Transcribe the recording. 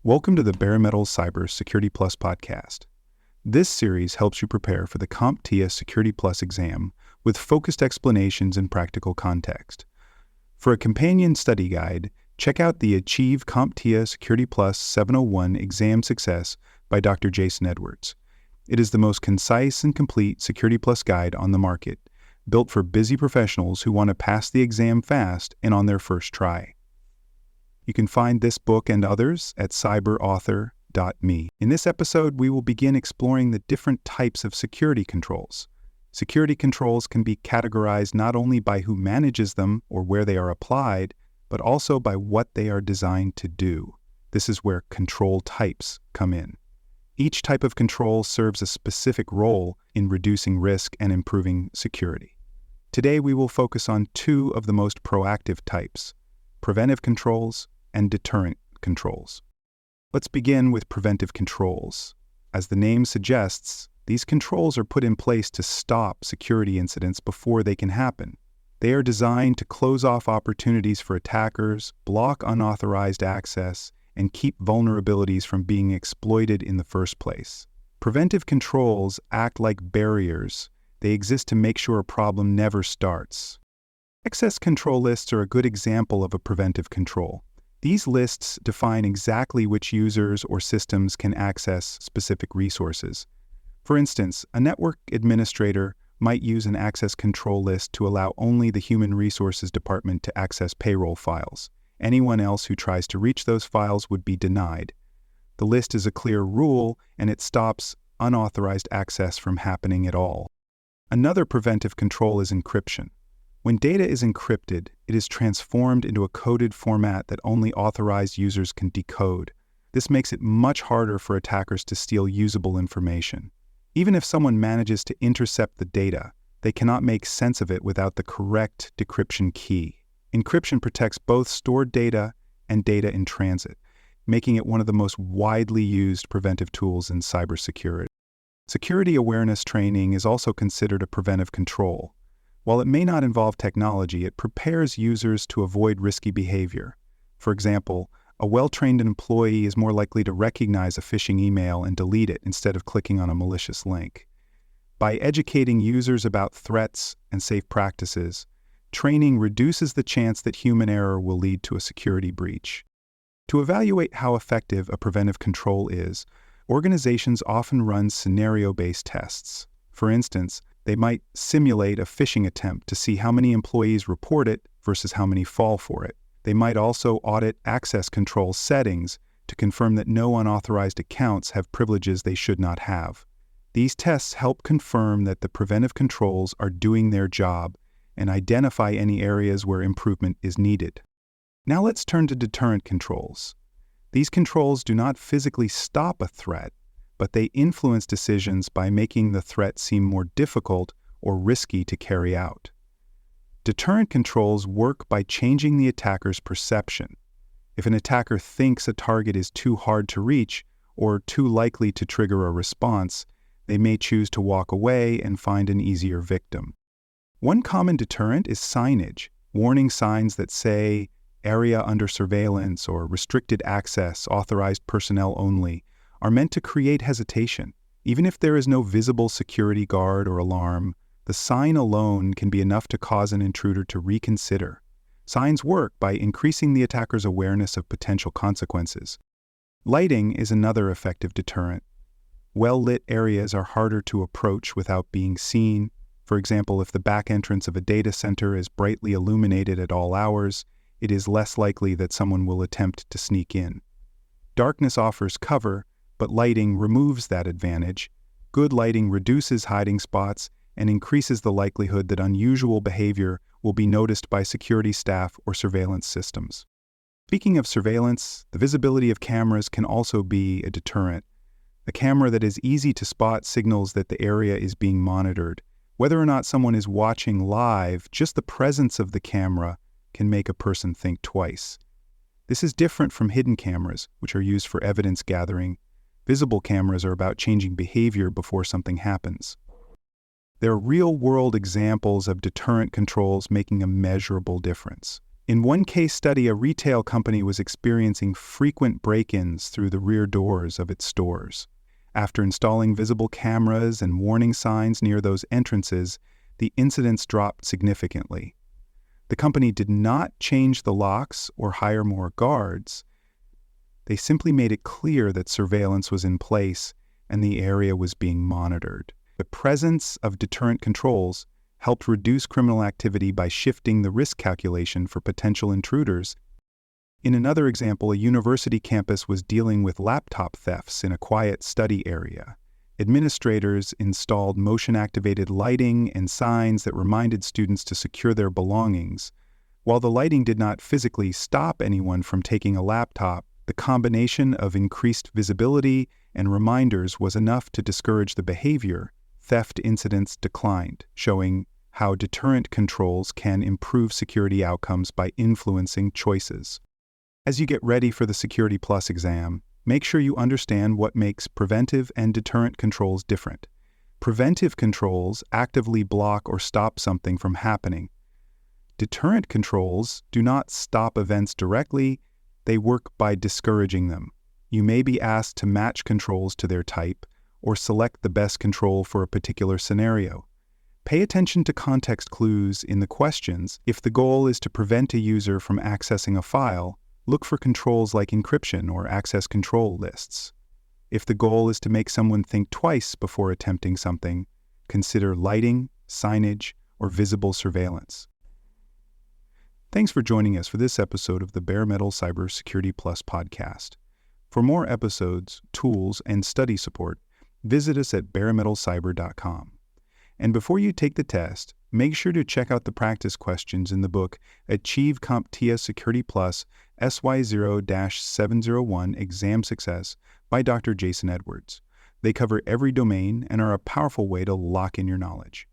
Welcome to the Bare Metal Cyber Security Plus podcast. This series helps you prepare for the CompTIA Security Plus exam with focused explanations and practical context. For a companion study guide, check out the Achieve CompTIA Security Plus 701 Exam Success by Dr. Jason Edwards. It is the most concise and complete Security Plus guide on the market, built for busy professionals who want to pass the exam fast and on their first try. You can find this book and others at cyberauthor.me. In this episode, we will begin exploring the different types of security controls. Security controls can be categorized not only by who manages them or where they are applied, but also by what they are designed to do. This is where control types come in. Each type of control serves a specific role in reducing risk and improving security. Today, we will focus on two of the most proactive types: preventive controls and deterrent controls. Let's begin with preventive controls. As the name suggests, these controls are put in place to stop security incidents before they can happen. They are designed to close off opportunities for attackers, block unauthorized access, and keep vulnerabilities from being exploited in the first place. Preventive controls act like barriers. They exist to make sure a problem never starts. Access control lists are a good example of a preventive control. These lists define exactly which users or systems can access specific resources. For instance, a network administrator might use an access control list to allow only the human resources department to access payroll files. Anyone else who tries to reach those files would be denied. The list is a clear rule, and it stops unauthorized access from happening at all. Another preventive control is encryption. When data is encrypted, it is transformed into a coded format that only authorized users can decode. This makes it much harder for attackers to steal usable information. Even if someone manages to intercept the data, they cannot make sense of it without the correct decryption key. Encryption protects both stored data and data in transit, making it one of the most widely used preventive tools in cybersecurity. Security awareness training is also considered a preventive control. While it may not involve technology, it prepares users to avoid risky behavior. For example, a well-trained employee is more likely to recognize a phishing email and delete it instead of clicking on a malicious link. By educating users about threats and safe practices, training reduces the chance that human error will lead to a security breach. To evaluate how effective a preventive control is, organizations often run scenario-based tests. For instance, they might simulate a phishing attempt to see how many employees report it versus how many fall for it. They might also audit access control settings to confirm that no unauthorized accounts have privileges they should not have. These tests help confirm that the preventive controls are doing their job and identify any areas where improvement is needed. Now let's turn to deterrent controls. These controls do not physically stop a threat, but they influence decisions by making the threat seem more difficult or risky to carry out. Deterrent controls work by changing the attacker's perception. If an attacker thinks a target is too hard to reach or too likely to trigger a response, they may choose to walk away and find an easier victim. One common deterrent is signage. Warning signs that say "area under surveillance" or "restricted access, authorized personnel only" are meant to create hesitation. Even if there is no visible security guard or alarm, the sign alone can be enough to cause an intruder to reconsider. Signs work by increasing the attacker's awareness of potential consequences. Lighting is another effective deterrent. Well-lit areas are harder to approach without being seen. For example, if the back entrance of a data center is brightly illuminated at all hours, it is less likely that someone will attempt to sneak in. Darkness offers cover, but lighting removes that advantage. Good lighting reduces hiding spots and increases the likelihood that unusual behavior will be noticed by security staff or surveillance systems. Speaking of surveillance, the visibility of cameras can also be a deterrent. A camera that is easy to spot signals that the area is being monitored. Whether or not someone is watching live, just the presence of the camera can make a person think twice. This is different from hidden cameras, which are used for evidence gathering. Visible cameras are about changing behavior before something happens. There are real-world examples of deterrent controls making a measurable difference. In one case study, a retail company was experiencing frequent break-ins through the rear doors of its stores. After installing visible cameras and warning signs near those entrances, the incidents dropped significantly. The company did not change the locks or hire more guards. They simply made it clear that surveillance was in place and the area was being monitored. The presence of deterrent controls helped reduce criminal activity by shifting the risk calculation for potential intruders. In another example, a university campus was dealing with laptop thefts in a quiet study area. Administrators installed motion-activated lighting and signs that reminded students to secure their belongings. While the lighting did not physically stop anyone from taking a laptop, the combination of increased visibility and reminders was enough to discourage the behavior. Theft incidents declined, showing how deterrent controls can improve security outcomes by influencing choices. As you get ready for the Security Plus exam, make sure you understand what makes preventive and deterrent controls different. Preventive controls actively block or stop something from happening. Deterrent controls do not stop events directly, they work by discouraging them. You may be asked to match controls to their type or select the best control for a particular scenario. Pay attention to context clues in the questions. If the goal is to prevent a user from accessing a file, look for controls like encryption or access control lists. If the goal is to make someone think twice before attempting something, consider lighting, signage, or visible surveillance. Thanks for joining us for this episode of the Bare Metal Cybersecurity Plus podcast. For more episodes, tools, and study support, visit us at baremetalcyber.com. And before you take the test, make sure to check out the practice questions in the book Achieve CompTIA Security Plus SY0-701 Exam Success by Dr. Jason Edwards. They cover every domain and are a powerful way to lock in your knowledge.